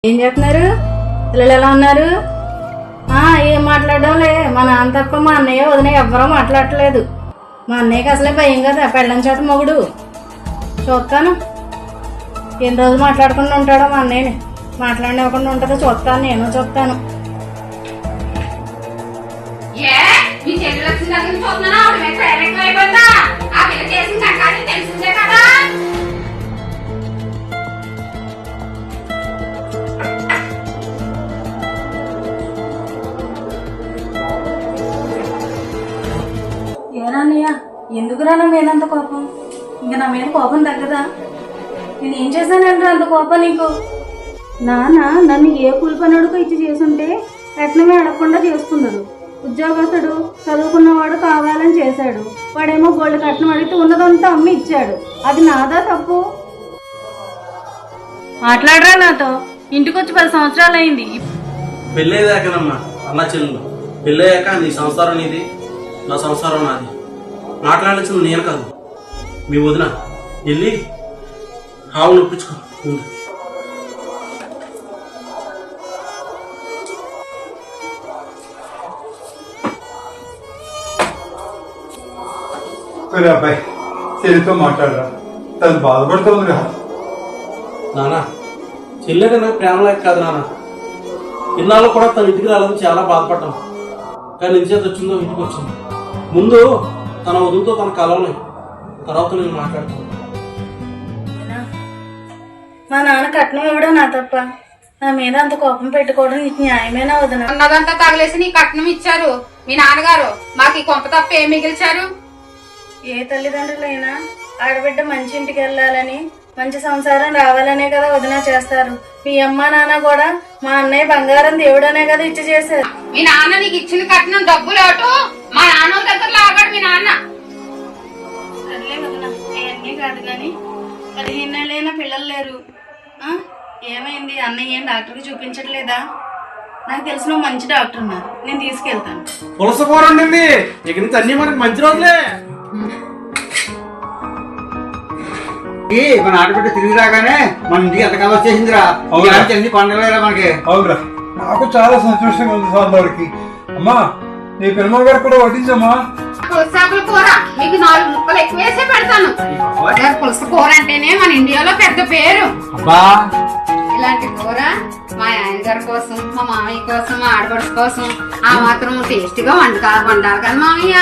ఏం చేస్తున్నారు? పిల్లలు ఎలా ఉన్నారు? ఏం మాట్లాడడంలే. మా నాన్న తప్ప మా అన్నయ్య వదిన ఎవ్వరూ మాట్లాడట్లేదు. మా అన్నయ్యకి అసలే భయం కదా, పెళ్ళం చేత మొగుడు. చూస్తాను ఎన్ని రోజులు మాట్లాడకుండా ఉంటాడో మా అన్నయ్యని. మాట్లాడనివ్వకుండా ఉంటుందో చూస్తాను, నేను చూస్తాను. ఏనాన్నయ్య, ఎందుకురా నా మీద అంత కోపం? ఇంక నా మీద కోపం తగ్గదా? నేనేం చేశానంటే అంత కోపం నీకు? నాన్న నన్ను ఏ కూలి పనుడికో ఇచ్చి చేసుంటే కట్నమే అడగకుండా చేసుకున్నాడు. ఉద్యోగస్తుడు చదువుకున్నవాడు కావాలని చేశాడు. వాడేమో గోల్డ్ కట్నం అడిగితే ఉన్నదంతా అమ్మి ఇచ్చాడు. అది నాదా తప్పు? మాట్లాడరా నాతో. ఇంటికి వచ్చి 10 సంవత్సరాలు అయింది. పెళ్ళేదాకనమ్మా అన్న చెల్లెలు. పెళ్ళయ్యాక నీ సంసారం నీది, నా సంసారం నాది. మాట్లాడాల్సింది నేను కాదు, మీ వదిన. వెళ్ళి ఆవు నొప్పించుకో. అబ్బాయి చెల్లితో మాట్లాడరా, తను బాధపడుతుందిరా. నానా, చెల్లెగా నాకు ప్రేమ లేక కాదు నాన్న. ఇన్నాళ్ళు కూడా తన ఇంటికి రాలని చాలా బాధపడ్డాం. కానీ ఇంచేత వచ్చిందో ఇంటికి వచ్చింది. ముందు తన వదులతో తన కలవని, తర్వాత నేను మాట్లాడతాను. మా నాన్న కట్నం ఇవ్వడం నా తప్ప? నా మీద అంత కోపం పెట్టుకోవడం నీకు న్యాయమేనా వదిన? అన్నదంతా తగిలేసి నీ కట్నం ఇచ్చారు మీ నాన్నగారు. మాకు ఈ కొంప తప్ప ఏం మిగిల్చారు? ఏ తల్లిదండ్రులైనా ఆడబిడ్డ మంచి ఇంటికి వెళ్ళాలని, మంచి సంసారం రావాలనే కదా వదిన చేస్తారు. మీ అమ్మ నాన్న కూడా మా అన్నయ్య బంగారం దేవుడనే కదా ఇచ్చి చేశారు. మీ నాన్న నీకు ఇచ్చిన కట్నం డబ్బులు అటు మా నాన్న దగ్గర లాగాడు మీ నాన్న. సర్లే వదిన, అవన్నీ కాదు కానీ 15 ఏళ్ళైనా పిల్లలు లేరు. ఏమైంది? అన్నయ్య ఏం డాక్టర్కి చూపించట్లేదా? నాకు తెలిసిన మంచి డాక్టర్ ఉన్నారు, నేను తీసుకెళ్తాను. పులస కూర ఉండింది. ఇక నుంచి అన్ని మనకి మంచి రోజులే. మన ఆడబిడ్డ తిరిగి రాగానే మన ఇంటికి ఎంతకాలం వచ్చేసిందిరా. అన్ని పండుగలేరా మనకి. అవునరా, నాకు చాలా సంతోషంగా ఉంది సార్లకి. అమ్మా, నీ పెరుమ గారు కూడా వడ్డించమ్మా. పులసాకుల కూర మీకు 4 ముక్కలు ఎక్కువ వేసే పెడతాను. పులస కూర అంటేనే మన ఇండియాలో పెద్ద పేరు. అబ్బా, ఇలాంటి కూర మా ఆయన గారి కోసం, మా మామయ్య కోసం, మా ఆడపడుచు కోసం ఆ మాత్రం టేస్టీగా వండాలి కదా మామయ్య.